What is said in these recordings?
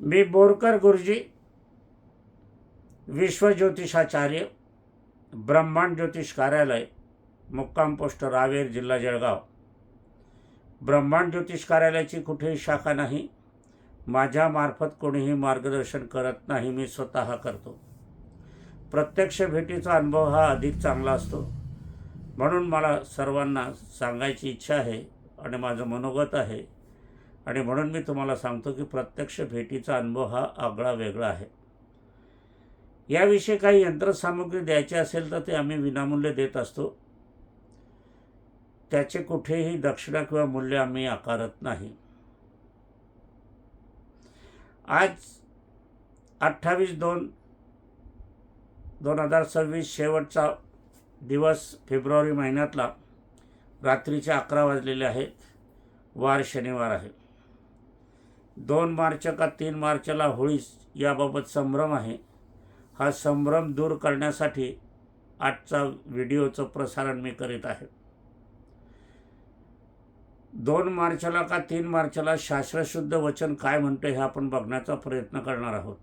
मी बोरकर गुरुजी, विश्वज्योतिषाचार्य, ब्रह्मांड ज्योतिष कार्यालय, मुक्काम पोस्ट रावेर, जिल्हा जळगाव. ब्रह्मांड ज्योतिष कार्यालयाची कुठेही शाखा नाही. माझ्यामार्फत कोणीही मार्गदर्शन करत नाही, मी स्वतः करतो. प्रत्यक्ष भेटीचा अनुभव हा अधिक चांगला असतो, म्हणून मला सर्वांना सांगायची इच्छा आहे आणि माझं मनोगत आहे. आणि म्हणून मी तुम्हाला सांगतो की प्रत्यक्ष भेटीचा अनुभव हा आगळा वेगळा आहे. याविषयी काही यंत्रसामुग्री द्यायची असेल तर ते आम्ही विनामूल्य देत असतो. त्याचे कुठेही दक्षिणा किंवा मूल्य आम्ही आकारत नाही. आज 28/2/2026 शेवटचा दिवस फेब्रुवारी महिन्यातला. रात्रीचे 11 वाजलेले आहेत. वार शनिवार आहे. 2 मार्च का 3 मार्चला होळी याबाबत संभ्रम आहे. हा संभ्रम दूर करण्यासाठी आजचा व्हिडिओचं प्रसारण मी करीत आहे. 2 मार्चला का 3 मार्चला शास्त्रशुद्ध वचन काय म्हणते हे आपण बघण्याचा प्रयत्न करणार आहोत.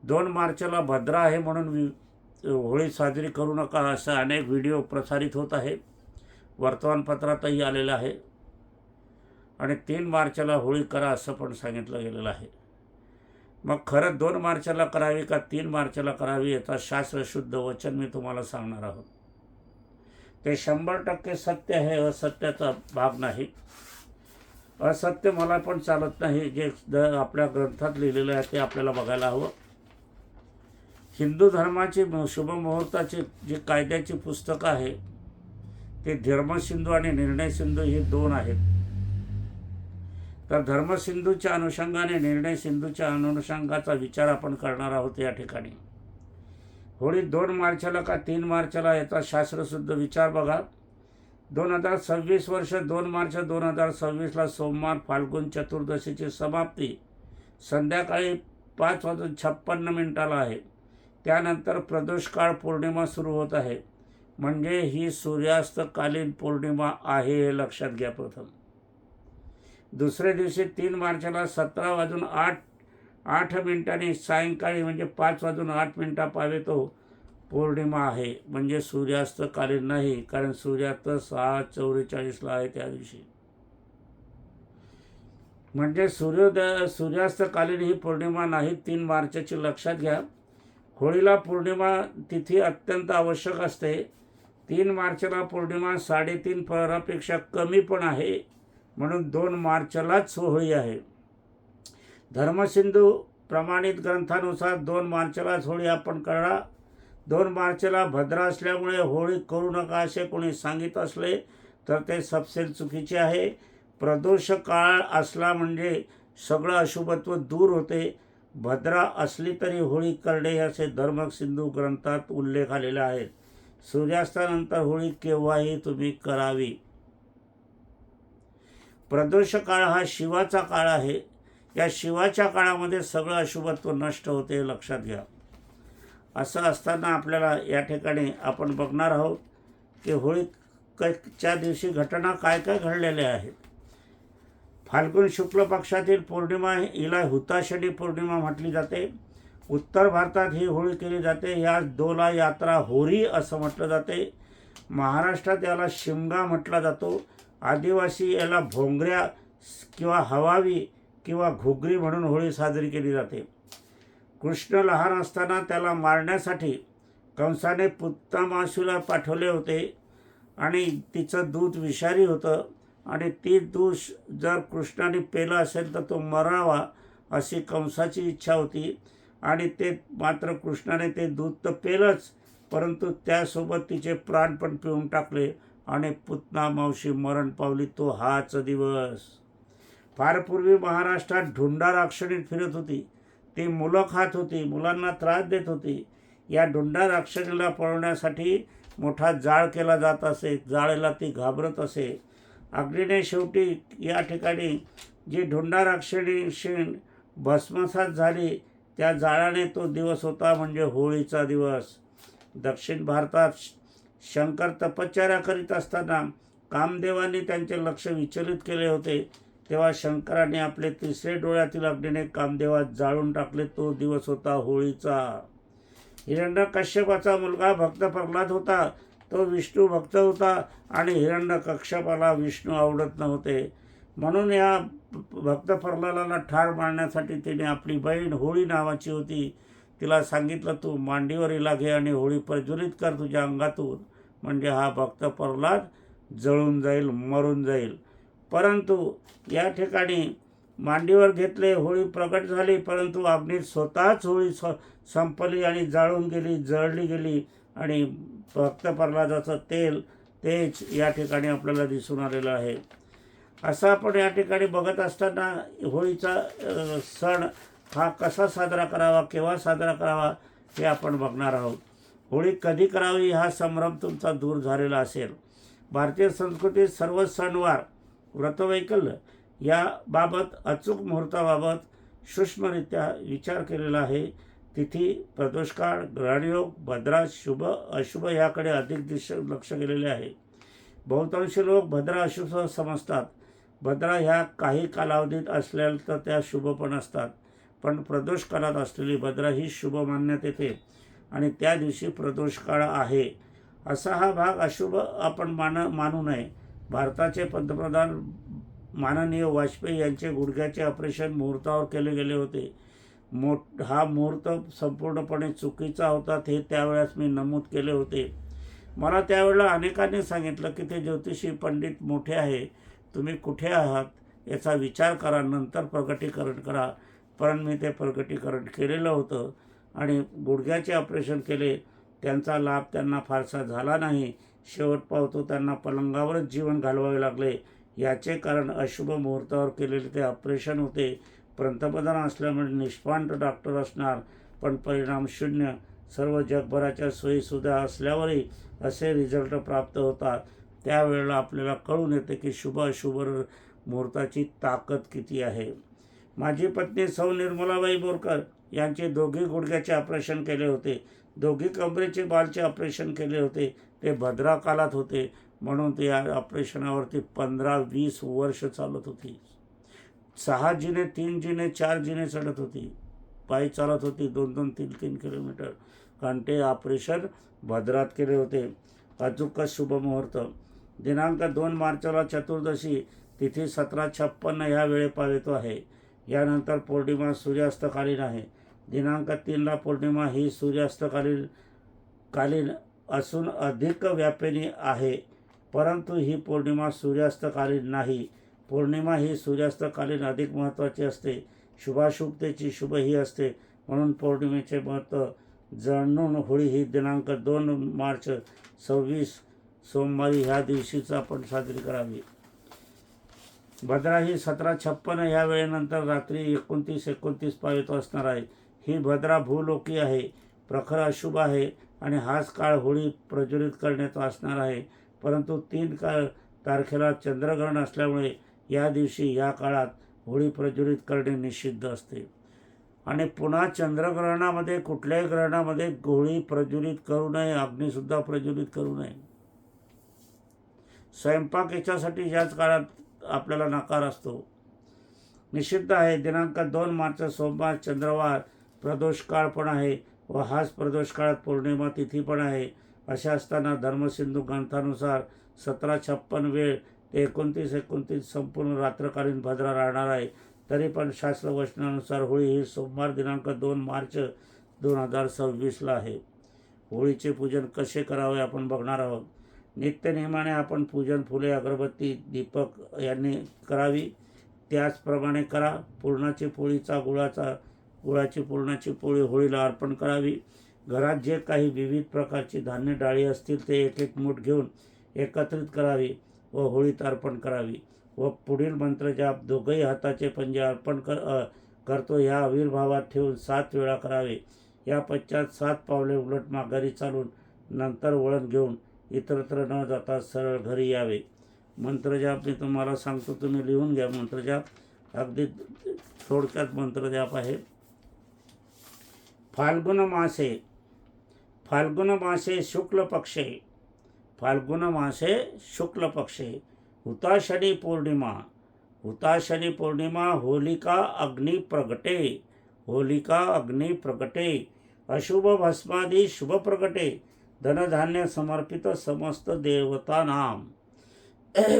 2 मार्चला भद्रा आहे म्हणून होळी साजरी करू नका असं अनेक व्हिडिओ प्रसारित होत आहे, वर्तमानपत्रातही आलेलं आहे. आणि 3 मार्चला होळी करा असं पण सांगितलं गेलेलं आहे. मग खरं 2 मार्चला करावी का 3 मार्चला करावी याचा शास्त्रशुद्ध वचन मी तुम्हाला सांगणार आहोत. ते 100% सत्य आहे, असत्याचा भाग नाही. असत्य मला पण चालत नाही. जे आपल्या ग्रंथात लिहिलेलं आहे ते आपल्याला बघायला हवं. हिंदू धर्माची शुभमुहूर्ताची जी कायद्याची पुस्तकं आहे ते धर्मसिंधू आणि निर्णय सिंधू ही 2 आहेत. तर धर्मसिंधूच्या अनुषंगाने निर्णय सिंधूच्या अनुषंगाचा विचार आपण करणार आहोत या ठिकाणी. होळी 2 मार्चला का 3 मार्चला याचा शास्त्रशुद्ध विचार बघा. 2026 वर्ष 2 मार्च 2026ला सोमवार फाल्गुन चतुर्दशीची समाप्ती संध्याकाळी 5:56 आहे. त्यानंतर प्रदोषकाळ पौर्णिमा सुरू होत आहे. म्हणजे ही सूर्यास्तकालीन पौर्णिमा आहे हे लक्षात घ्या प्रथम. दुसऱ्या दिवशी 3 मार्चला 17:08 सायंकाळी म्हणजे 5:08 पावे तो पौर्णिमा आहे. म्हणजे सूर्यास्तकालीन नाही, कारण सूर्यास्त 6:44 आहे त्या दिवशी. म्हणजे सूर्यास्तकालीन ही पौर्णिमा नाही 3 मार्चची, लक्षात घ्या. होळीला पौर्णिमा तिथी अत्यंत आवश्यक असते. 3 मार्चला पौर्णिमा 3.5 प्रहरापेक्षा कमी पण आहे, म्हणून 2 मार्चलाच होळी आहे. धर्मसिंधू प्रमाणित ग्रंथानुसार 2 मार्चलाच होळी आपण करा. 2 मार्चला भद्रा असल्यामुळे होळी करू नका असे कोणी सांगित असले तर ते सपशेल चुकीचे आहे. प्रदोष काळ असला म्हणजे सगळं अशुभत्व दूर होते. भद्रा असली तरी होळी करणे असे धर्मसिंधू ग्रंथात उल्लेख आलेला आहे. सूर्यास्तानंतर होळी केव्हाही तुम्ही करावी. प्रदोष काळ हा शिवाचा काळ आहे. या शिवाच्या काळामध्ये सगळं अशुभत्व नष्ट होते, लक्षात घ्या. असं असताना आपल्याला या ठिकाणी आपण बघणार आहोत की होळीच्या दिवशी घटना काय काय घडलेल्या आहेत. फाल्गुन शुक्ल पक्षातील पौर्णिमा हिला हुताशनी पौर्णिमा म्हटली जाते. उत्तर भारतात ही होळी केली जाते. या दोला यात्रा होरी असं म्हटलं जाते. महाराष्ट्रात याला शिमगा म्हटला जातो. आदिवासी याला भोंगऱ्या किंवा हवावी किंवा घुगरी म्हणून होळी साजरी केली जाते. कृष्ण लहान असताना त्याला मारण्यासाठी कंसाने पुतनामासूला पाठवले होते आणि तिचं दूध विषारी होतं आणि ती दूध जर कृष्णाने पेलं असेल तर तो मरावा अशी कंसाची इच्छा होती. आणि ते मात्र कृष्णाने ते दूध तर पेलंच, परंतु त्यासोबत तिचे प्राण पण पिऊन टाकले आणि पुतना मावशी मरण पावली. तो हाच दिवस. फार पूर्वी महाराष्ट्रात ढुंडा राक्षणी फिरत होती. ती मुलं खात होती, मुलांना त्रास देत होती. या ढुंडा राक्षणीला पळवण्यासाठी मोठा जाळ केला जात असे. जाळेला ती घाबरत असे. अग्नीने शेवटी या ठिकाणी जी ढुंडा राक्षणी भस्मसात झाली त्या जाळाने तो दिवस होता म्हणजे होळीचा दिवस. दक्षिण भारतात शंकर तपश्चर्या करीत असताना कामदेवांनी त्यांचे लक्ष विचलित केले होते. तेव्हा शंकराने आपले तिसरे डोळ्यातील अग्नीने कामदेवात जाळून टाकले. तो दिवस होता होळीचा. हिरण्यकश्यपाचा मुलगा भक्त प्रल्हाद होता. तो विष्णू भक्त होता आणि हिरण्यकश्यपाला विष्णू आवडत नव्हते. म्हणून या भक्त प्रल्हादाला ठार मारण्यासाठी तिने आपली बहीण होळी नावाची होती, तिला सांगितलं, तू मांडीवर हिला घे आणि होळी प्रज्वलित कर तुझ्या अंगातून, म्हणजे हा भक्त प्रल्हाद जळून जाईल, मरून जाईल. परंतु या ठिकाणी मांडीवर घेतले, होळी प्रगट झाली, परंतु अग्नीत स्वतःच होळी संपली आणि जाळून गेली, जळली गेली. आणि भक्त प्रल्हादाचं तेज या ठिकाणी आपल्याला दिसून आलेलं आहे. असं आपण या ठिकाणी बघत असताना होळीचा सण हा कसा साजरा करावा, केव्हा साजरा करावा हे आपण बघणार आहोत. होळी कधी करावी हा संभ्रम तुमचा दूर झालेला असेल. भारतीय संस्कृतीत सर्व सणवार, व्रतवैकल्य याबाबत अचूक मुहूर्ताबाबत सूक्ष्मरित्या विचार केलेला आहे. तिथी, प्रदोषकाळ, ग्रहणयोग, भद्रा, शुभ अशुभ याकडे अधिक लक्ष गेलेले आहे. बहुतांश लोक भद्रा अशुभ समजतात. भद्रा ह्या काही कालावधीत असल्या तर त्या शुभ पण असतात, पण प्रदोष काळात असलेली भद्रा ही शुभ मानण्यात येते आणि त्या दिवशी प्रदोष काळ आहे. असा हा भाग अशुभ आपण मानू नये. भारताचे पंतप्रधान माननीय वाजपेयी यांचे गुडघ्याचे ऑपरेशन मुहूर्तावर केले गेले होते. हा मुहूर्त संपूर्णपणे चुकीचा होता हे त्यावेळेस मी नमूद केले होते. मला त्यावेळेला अनेकांनी सांगितलं की ते ज्योतिषी पंडित मोठे आहे, तुम्ही कुठे आहात याचा विचार करा, नंतर प्रगटीकरण करा. पण मी ते प्रगटीकरण केलेलं होतं आणि गुडघ्याचे ऑपरेशन केले. त्यांचा लाभ त्यांना फारसा झाला नाही. शेवट पावतो त्यांना पलंगावरच जीवन घालवावे लागले. याचे कारण अशुभ मुहूर्तावर केलेले ते ऑपरेशन होते. पंतप्रधान असल्यामुळे निष्पांत डॉक्टर असणार, पण परिणाम शून्य. सर्व जगभराच्या सोयीसुविधा असल्यावरही असे रिझल्ट प्राप्त होतात. त्यावेळेला आपल्याला कळून येते की शुभ अशुभ मुहूर्ताची ताकद किती आहे. माझी पत्नी सौ निर्मलाबाई बोरकर यांचे दोघी गुडघ्याचे ऑपरेशन केले होते. दोघी कमरेचे बालचे ऑपरेशन केले होते. ते भद्रा काळात होते, म्हणून ते या ऑपरेशनावरती 15-20 वर्ष चालत होती. 6 जिने, 3 जिने, 4 जिने चढत होती. पायी चालत होती 2-2, 3-3 किलोमीटर. कारण ते ऑपरेशन भद्रात केले होते. अचूकच शुभ मुहूर्त. दिनांक 2 मार्चला चतुर्दशी, तिथी 17:56 ह्या वेळेपावेतो आहे. यानंतर पौर्णिमा सूर्यास्तकालीन आहे. दिनांक 3ला पौर्णिमा ही सूर्यास्तकालीन असून अधिक व्यापिनी आहे, परंतु ही पौर्णिमा सूर्यास्तकालीन नाही. पौर्णिमा ही सूर्यास्तकालीन अधिक महत्त्वाची असते. शुभाशुभतेची शुभ ही असते, म्हणून पौर्णिमेचे महत्त्व जाणून होळी ही दिनांक 2 मार्च 26 सोमवारी ह्या दिवशीच आपण साजरी करावी. भद्रा ही 17:56 ह्या वेळेनंतर रात्री 29-29 पावेतो असणार आहे. ही भद्रा भूलोकी आहे, प्रखर अशुभ आहे आणि हाच काळ होळी प्रज्वलित करण्याचा असणार आहे. परंतु 3 तारखेला चंद्रग्रहण असल्यामुळे या दिवशी या काळात होळी प्रज्वलित करणे निषिद्ध असते. आणि पुन्हा चंद्रग्रहणामध्ये, कुठल्याही ग्रहणामध्ये होळी प्रज्वलित करू नये, अग्निसुद्धा प्रज्वलित करू नये. स्वयंपाक याच्यासाठी याच काळात आपल्याला नकार असतो, निषिद्ध आहे. दिनांक 2 मार्च सोमवार, चंद्रवार, प्रदोष काळ पण आहे व हाच प्रदोष काळात पौर्णिमा तिथी पण आहे. अशा असताना धर्मसिंधू ग्रंथानुसार 17:56 वेळ ते 29-29 संपूर्ण रात्रकालीन भद्रा राहणार आहे. तरी पण शास्त्रवचनानुसार होळी ही सोमवार दिनांक 2 मार्च 2026ला आहे. होळीचे पूजन कसे करावे आपण बघणार आहोत. नित्यनेमाने आपण पूजन फुले, अगरबत्ती, दीपक यांनी करावी. त्याचप्रमाणे करा. पुरणाची पोळीचा गुळाची पुरणाची पोळी होळीला अर्पण करावी. घरात जे काही विविध प्रकारची धान्य डाळी असतील ते एक मूठ घेऊन एकत्रित करावी व होळीत अर्पण करावी. व पुढील मंत्रजाप दोघंही हाताचे पंजे अर्पण करतो ह्या आविर्भावात ठेवून 7 वेळा करावे. या पश्चात 7 पावले उलट माघारी चालून नंतर वळण घेऊन इतरत्र न जाता सरळ घरी यावे. मंत्रजाप मी तुम्हाला सांगतो, तुम्ही लिहून घ्या. मंत्रजाप अगदी थोडक्यात मंत्रजाप आहे. फाल्गुन मासे शुक्ल पक्षे हुताशनी पौर्णिमा हुताशनी पौर्णिमा होलिका अग्नि प्रगटे, होलिका अग्नि प्रगटे, अशुभ भस्मादि शुभ प्रगटे, धनधान्य समर्पित समस्त देवता नाम,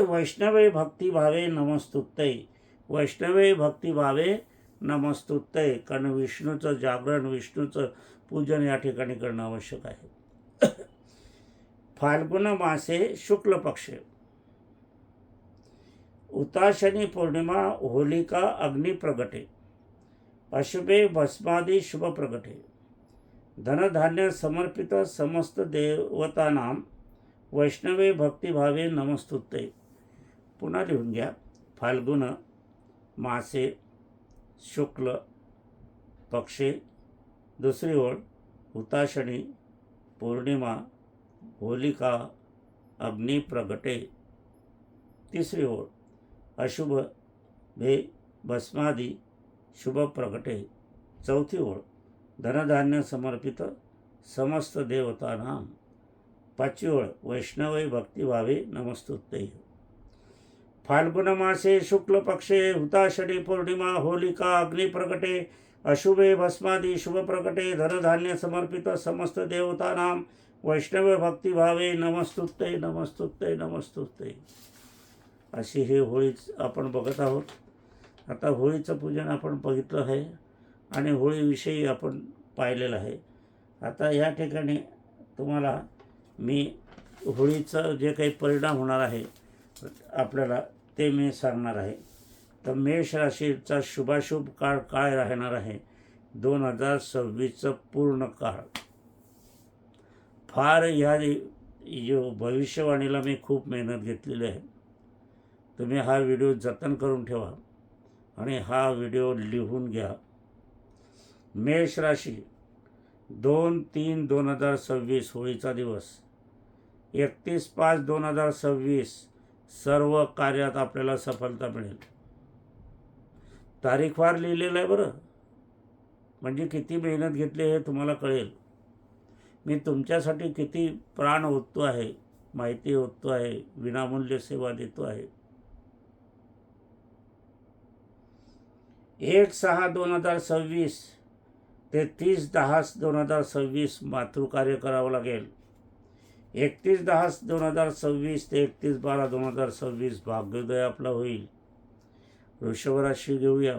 वैष्णवे भक्तिभावे नमस्तुते, वैष्णवे भक्तिभावे नमस्तुते. कारण विष्णूचं जागरण, विष्णूचं पूजन या ठिकाणी करणं आवश्यक आहे. फाल्गुन मासे शुक्ल पक्षे, उताशनी पौर्णिमा होलिका अग्नि प्रगटे, अशुभे भस्मादि शुभ प्रगटे, धनधान्य समर्पित समस्त देवतानां, वैष्णवे भक्तिभावे नमस्तुते. पुन्हा लिहून घ्या. फाल्गुन मासे शुक्ल पक्षे, दुसरी ओळ हुताशनी पौर्णिमा होलिका अग्नि प्रगटे, तिसरी ओळ अशुभ भे भस्मादि शुभ प्रगटे, चौथी ओळ धनधान्य समर्पित समस्त देवतानां, पाचवी ओळ वैष्णवे भक्तिभावे नमस्तुते. फाल्गुन मासे शुक्ल पक्षे हुताशनी पौर्णिमा होलिका अग्नि प्रगटे, अशुभे भस्मादि शुभ प्रगटे, धनधान्य समर्पित समस्त देवतानां, वैष्णव भक्तिभावे नमस्तुते नमस्तुते नमस्तुते. अशी ही होळी आपण बघत आहोत. आता होळीचं पूजन आपण बघितलं आहे आणि होळीविषयी आपण पाहिलेलं आहे. आता या ठिकाणी तुम्हाला मी होळीचं जे काही परिणाम होणार आहे आपल्याला ते मी सांगणार आहे. तर मेष राशीचा शुभाशुभ काळ काय राहणार आहे 2026चं पूर्ण काळ. फार ह्या भविष्यवाणीला मी खूप मेहनत घेतलेली आहे. तुम्ही हा व्हिडिओ जतन करून ठेवा आणि हा व्हिडिओ लिहून घ्या. मेष राशी 2/3/2026 होळीचा दिवस, 31/5/2026 सर्व कार्यात आपल्याला सफलता मिळेल. तारीखवार लिहिलेलं आहे बरं, म्हणजे किती मेहनत घेतली हे तुम्हाला कळेल. मी तुमच्यासाठी किती प्राण ओततो आहे, माहिती ओततो आहे, विनामूल्य सेवा देतो आहे. 1/6/2026 ते 30/10/2026 मातृकार्य करावं लागेल. 31/10/2026 ते 31/12/2026 भाग्योदय आपला होईल. वृषभ राशी घेऊया.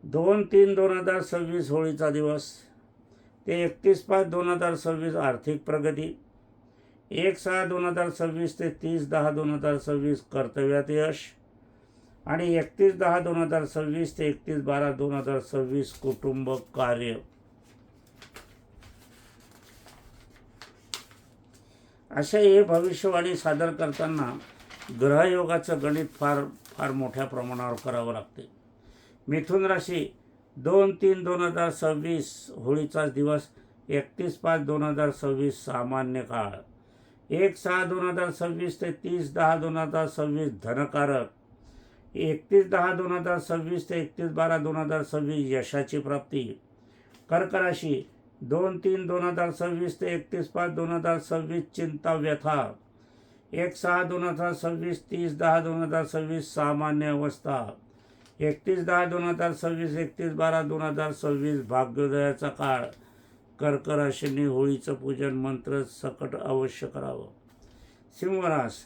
2/3/2026 होळीचा दिवस ते 31/5/2026 आर्थिक प्रगती. 1/6/2026 ते 30/10/2026 कर्तव्यात यश आणि 31/10/2026 ते 31/12/2026 कुटुंब कार्य. अशा हे भविष्यवाणी सादर करताना ग्रहयोगाचं गणित फार फार मोठ्या प्रमाणावर करावं लागते. मिथुन राशी 2/3/2026 होळीचा दिवस 31/5/2026 सामान्य काळ. 1/6/2026 ते 30/10/2026 धनकारक. 31/10/2026 ते 31/12/2026 यशाची प्राप्ती. कर्क राशी 2/3/2026 ते 31/5/2026 चिंता व्यथा. 1/6/2026 30/10/2026 सामान्य अवस्था. 31/10/2026 31/12/2026 भाग्योदयाचा काळ. कर्क राशीने होळीचं पूजन मंत्र सकट अवश्य करावं. सिंह रास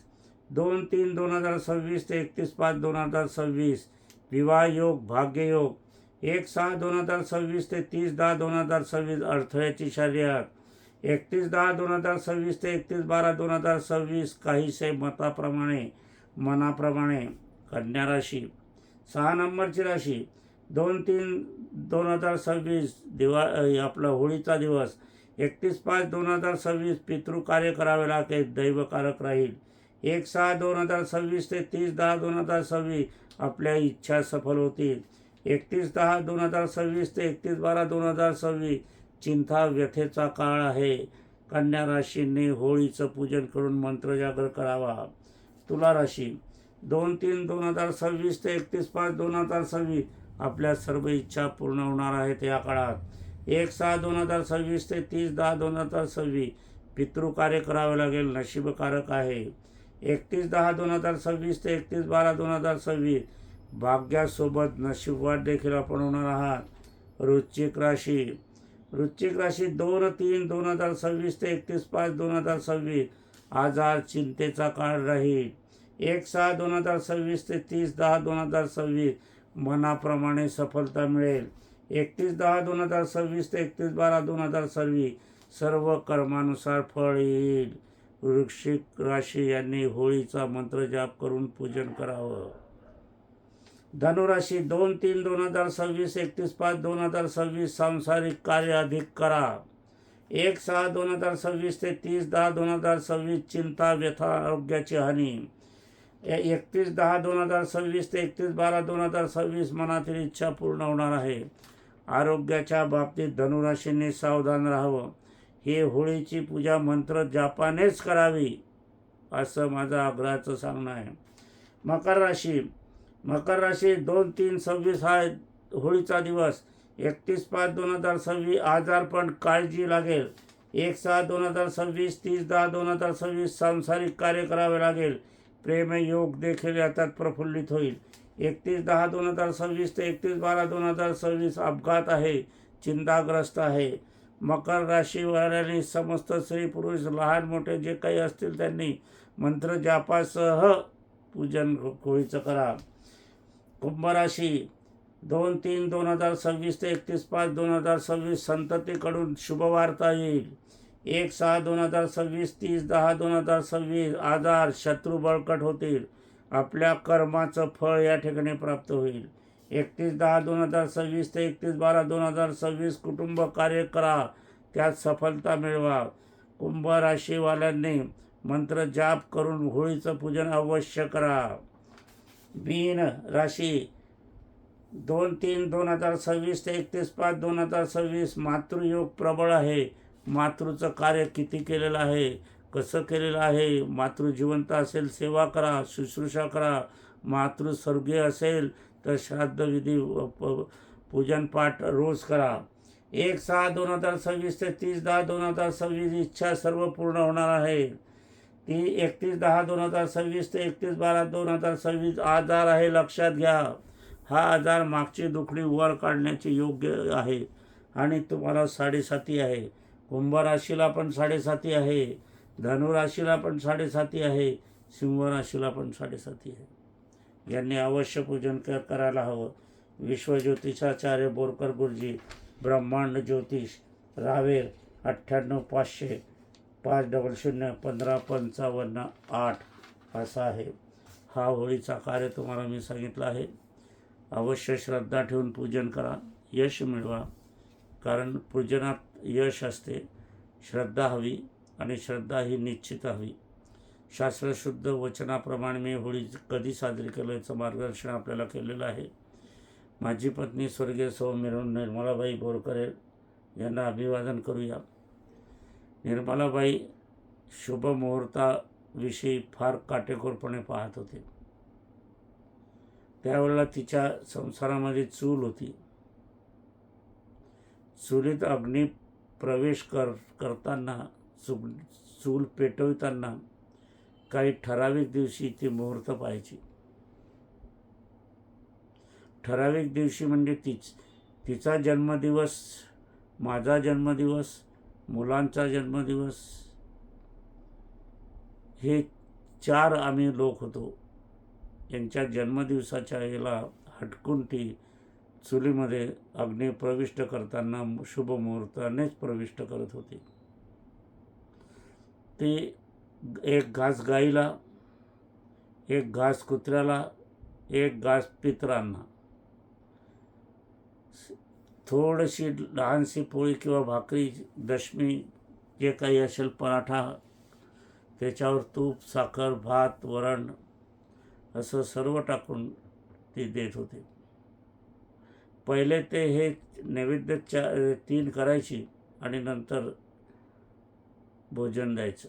2/3/2026 ते 31/5/2026 विवाह योग भाग्ययोग. 1/6/2026 ते 30/10/2026 अडथळ्याची शर्यत. 31/10/2026 ते 31/12/2026 काहीसे मनाप्रमाणे. कन्या राशी 6 नंबरची राशी 2/3/2026 आपला होळीचा दिवस 31/5/2026 पितृकार्य करावे लागेल, दैवकारक राहील. 1/6/2026 ते 30/10/2026 आपल्या इच्छा सफल होतील. 31/10/2026 ते 31/12/2026 चिंता व्यथेचा काळ आहे. कन्या राशीने होळीचं पूजन करून मंत्र जागर करावा. तुला राशी 2/3/2026 ते 31/5/2026 आपल्या सर्व इच्छा पूर्ण होणार आहेत या काळात. 1/6/2026 ते 30/10/2026 पितृकार्य करावे लागेल, नशीबकारक आहे. 31/10/2026 ते 31/12/2026 भाग्यासोबत नशीबवान देखील आपण होणार आहात. वृश्चिक राशी 2/3/2026 ते 31/5/2026 आजार चिंतेचा काळ राहील. 1/6/2026 ते 30/10/2026 मनाप्रमाणे सफलता मिळेल. 31/10/2026 ते 31/12/2026 सर्व कर्मानुसार फळ येईल. वृश्चिक राशी यांनी होळीचा मंत्र जाप करून पूजन करावं. धनुराशी 2/3/2026 31/5/2026 सांसारिक कार्य अधिक करा. 1/6/2026 ते 30/10/2026 चिंता व्यथा आरोग्याची हानी. 31/10/2026 ते 31/12/2026 मनातील इच्छा पूर्ण होणार आहे. आरोग्याच्या बाबतीत धनुराशीने सावधान राहावं. ही होळीची पूजा मंत्र जापानेच करावी असं माझं आग्रहाचं सांगणं आहे. मकर राशी 2/3/26 हा होळीचा दिवस. 31/5/2026 आजारपण काळजी लागेल. 1/6/2026 30/10/2026 सांसारिक कार्य करावे लागेल. प्रेमयोग देखील याच्यात प्रफुल्लित होईल. 31/10/2026 ते 31/12/2026 अपघात आहे, चिंताग्रस्त आहे. मकर राशीवाल्यांनी समस्त स्त्री पुरुष लहान मोठे जे काही असतील त्यांनी मंत्र जापासह पूजन होळीचं करा. कुंभ राशी 2/3/2026 ते 31/5/2026 संततीकडून शुभवार्ता येईल. 1/6/2026 30/10/2026 आजार शत्रू बळकट होतील. आपल्या कर्माचं फळ या ठिकाणी प्राप्त होईल. 31/10/2026 ते 31/12/2026 कुटुंब कार्य करा, त्यात सफलता मिळवा. कुंभ राशीवाल्यांनी मंत्र जाप करून होळीचं पूजन अवश्य करा. मीन राशी 2/3/2026 ते 31/5/2026 मातृयोग प्रबळ आहे. मातृचं कार्य किती केलेलं आहे, कसं केलेलं आहे. मातृ जिवंत असेल सेवा करा, शुश्रूषा करा. मातृ स्वर्गीय असेल तर श्राद्धविधी पूजनपाठ रोज करा. 1/6/2026 ते 30/10/2026 इच्छा सर्व पूर्ण होणार आहे. 31/10/2026 ते 31/12/2026 आजार आहे, लक्षात घ्या. हा आजार मागची दुखणी वर काढण्याचे योग्य आहे आणि तुम्हाला 7.5 आहे. कुंभ राशीला पण 7.5 आहे. धनुराशीला पण 7.5 आहे. सिंह राशीला पण 7.5 आहे. यांनी अवश्य पूजन करायला हवं. विश्वज्योतिषाचार्य बोरकर गुरुजी, ब्रह्मांड ज्योतिष, रावेर 98 500 500 1555 असा आहे. हा होळीचा कार्य तुम्हाला मी सांगितलं आहे. अवश्य श्रद्धा ठेवून पूजन करा, यश मिळवा. कारण पूजनात यश असते. श्रद्धा हवी आणि श्रद्धा ही निश्चित हवी. शास्त्रशुद्ध वचनाप्रमाणे मी होळी कधी साजरी केलं याचं मार्गदर्शन आपल्याला केलेलं आहे. माझी पत्नी स्वर्गीय सौ निर्मलाबाई बोरकर यांना अभिवादन करूया. निर्मलाबाई शुभ मुहूर्ताविषयी फार काटेकोरपणे पाहत होते. त्यावेळेला तिच्या संसारामध्ये चूल होती. चुलीत अग्नी प्रवेश करताना चूल पेटवताना काही ठराविक दिवशी ती मुहूर्त पाहायची. ठराविक दिवशी म्हणजे तिचा जन्मदिवस, माझा जन्मदिवस, मुलांचा जन्मदिवस, हे 4 आम्ही लोक होतो. यांच्या जन्मदिवसाच्या वेळेला हटकून ती चुलीमध्ये अग्नी प्रविष्ट करताना शुभ मुहूर्तानेच प्रविष्ट करत होती. ती एक घास गाईला, एक घास कुत्र्याला, एक घास पितरांना, थोडीशी लहानशी पोळी किंवा भाकरी, दशमी जे काही असेल, पराठा, त्याच्यावर तूप, साखर, भात, वरण असं सर्व टाकून ती देत होते. पहिले ते हे नैवेद्य 3 करायची आणि नंतर भोजन द्यायचं.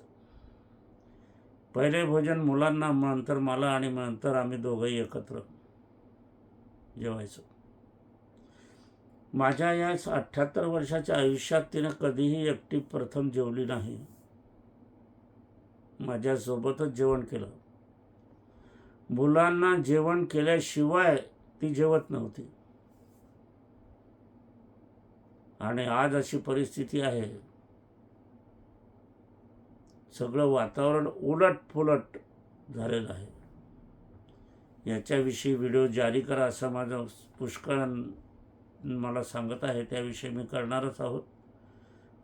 पहिले भोजन मुलांना, नंतर मला आणि नंतर आम्ही दोघंही एकत्र जेवायचो. माझ्या या 78 वर्षाच्या आयुष्यात तिनं कधीही एकटी प्रथम जेवली नाही. माझ्यासोबतच जेवण केलं. मुलांना जेवण केल्याशिवाय ती जेवत नव्हती. आणि आज अशी परिस्थिती आहे, सगळं वातावरण उलटपुलट झालेलं आहे. याच्याविषयी व्हिडिओ जारी करा असं माझं पुष्कळ मला सांगत आहे, त्याविषयी मी करणारच आहोत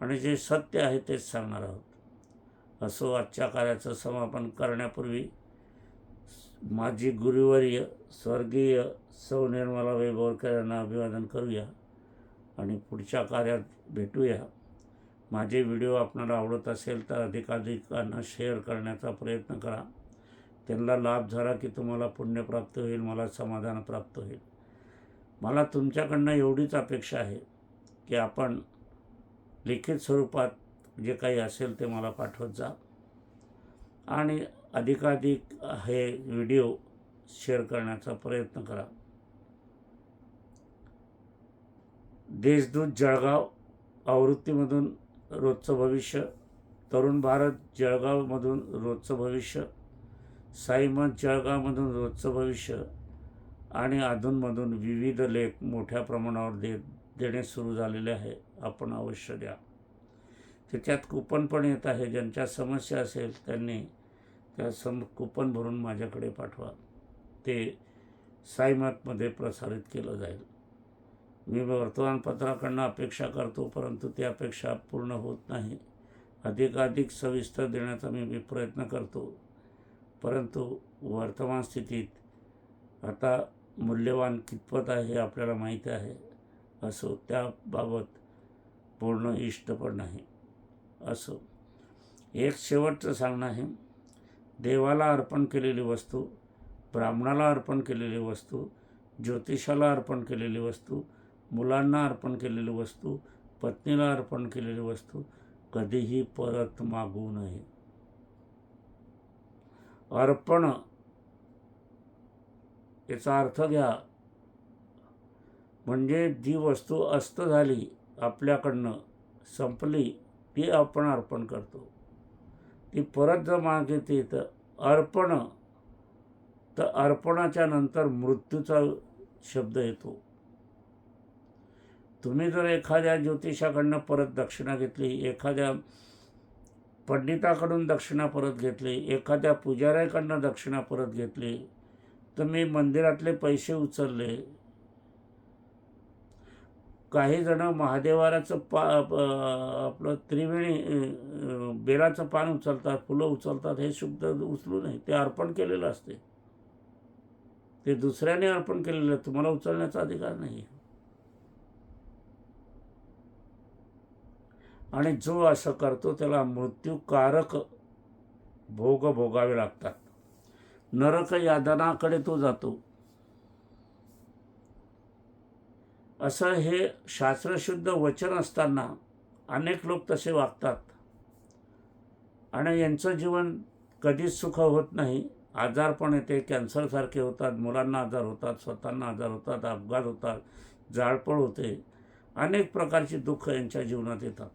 आणि जे सत्य आहे तेच सांगणार आहोत. असो, आजच्या कार्याचं समापन करण्यापूर्वी माझी गुरुवर्य स्वर्गीय सौ निर्मलाबाई बोरकर यांना अभिवादन करूया आणि पुढच्या कार्यात भेटूया. माझे व्हिडिओ आपल्याला आवडत असेल तर अधिकाधिकांना शेअर करण्याचा प्रयत्न करा. त्यांना लाभ झाला की तुम्हाला पुण्य प्राप्त होईल, मला समाधान प्राप्त होईल. मला तुमच्याकडनं एवढीच अपेक्षा आहे की आपण लिखित स्वरूपात जे काही असेल ते मला पाठवत जा आणि अधिकाधिक हे व्हिडिओ शेअर करण्याचा प्रयत्न करा. देशदूत जळगाव आवृत्तीमधून रोजचं भविष्य, तरुण भारत जळगावमधून रोजचं भविष्य, साईमत जळगावमधून रोजचं भविष्य आणि अधूनमधून विविध लेख मोठ्या प्रमाणावर देणे सुरू झालेले आहे. आपण अवश्य द्या. त्याच्यात कुपन पण येत आहे. ज्यांच्या समस्या असेल त्यांनी त्या कुपन भरून माझ्याकडे पाठवा. ते साईमतमध्ये प्रसारित केलं जाईल. मी वर्तमानपत्राकडनं अपेक्षा करतो, परंतु ती अपेक्षा पूर्ण होत नाही. अधिकाधिक सविस्तर देण्याचा मी प्रयत्न करतो, परंतु वर्तमान स्थितीत आता मूल्यवान कितपत आहे हे आपल्याला माहीत आहे. असो, त्याबाबत बोलणं इष्ट पण नाही. असो, एक शेवटचं सांगणं आहे. देवाला अर्पण केलेली वस्तू, ब्राह्मणाला अर्पण केलेली वस्तू, ज्योतिषाला अर्पण केलेली वस्तू, मुलांना अर्पण केलेली वस्तू, पत्नीला अर्पण केलेली वस्तू कधीही परत मागू नये. अर्पण याचा अर्थ घ्या म्हणजे जी वस्तू अस्त झाली, आपल्याकडनं संपली, ती आपण अर्पण करतो. ती परत जर मागितली तर अर्पण, तर अर्पणाच्या नंतर मृत्यूचा शब्द येतो. तुम्ही जर एखाद्या ज्योतिषाकडनं परत दक्षिणा घेतली, एखाद्या पंडिताकडून दक्षिणा परत घेतली, एखाद्या पुजाऱ्याकडनं दक्षिणा परत घेतली, तर मी मंदिरातले पैसे उचलले. काही जण महादेवाचं आपलं त्रिवेणी बेलाचं पान उचलतात, फुलं उचलतात. हे शुद्ध उचलू नये, ते अर्पण केलेलं असते. ते दुसऱ्याने अर्पण केलेलं, तुम्हाला उचलण्याचा अधिकार नाही. आणि जो असं करतो त्याला मृत्यूकारक भोग भोगावे लागतात. नरक यातनाकडे तो जातो. असं हे शास्त्रशुद्ध वचन असताना अनेक लोक तसे वागतात आणि यांचं जीवन कधीच सुख होत नाही. आजारपण येते, कॅन्सरसारखे होतात, मुलांना आजार होतात, स्वतःना आजार होतात, अपघात होतात, जाळपोळ होते, अनेक प्रकारची दुःख यांच्या जीवनात येतात.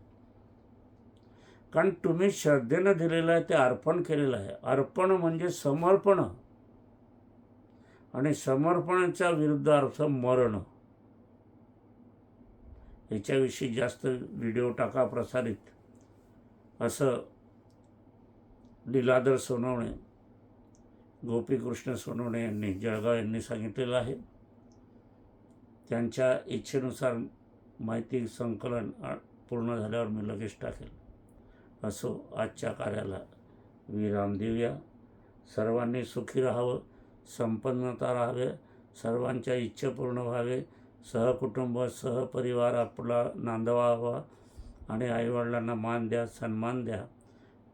कारण तुम्ही श्रद्धेनं दिलेलं आहे, ते अर्पण केलेलं आहे. अर्पण म्हणजे समर्पण, आणि समर्पणाच्या विरुद्ध अर्थ मरण. याच्याविषयी जास्त व्हिडिओ टाका प्रसारित, असं लीलाधर सोनवणे, गोपीकृष्ण सोनवणे यांनी, जळगाव यांनी सांगितलेलं आहे. त्यांच्या इच्छेनुसार माहिती संकलन पूर्ण झाल्यावर मी लगेच टाकेल. असो, आजच्या कार्याला विराम देऊया. सर्वांनी सुखी राहावं, संपन्नता राहावे, सर्वांच्या इच्छा पूर्ण व्हावे, सहकुटुंब सहपरिवार आपला नांदवावा आणि आईवडिलांना मान द्या, सन्मान द्या.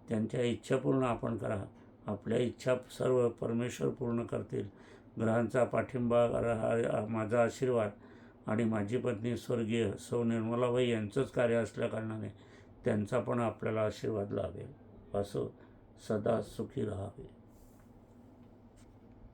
त्यांच्या इच्छा पूर्ण आपण करा. आपल्या इच्छा सर्व परमेश्वर पूर्ण करतील. ग्रहांचा पाठिंबा, माझा आशीर्वाद आणि माझी पत्नी स्वर्गीय सौ निर्मलाबाई यांचंच कार्य असल्याकारणाने त्यांचा पण आपल्याला आशीर्वाद लाभेल. असो, सदा सुखी राहावे.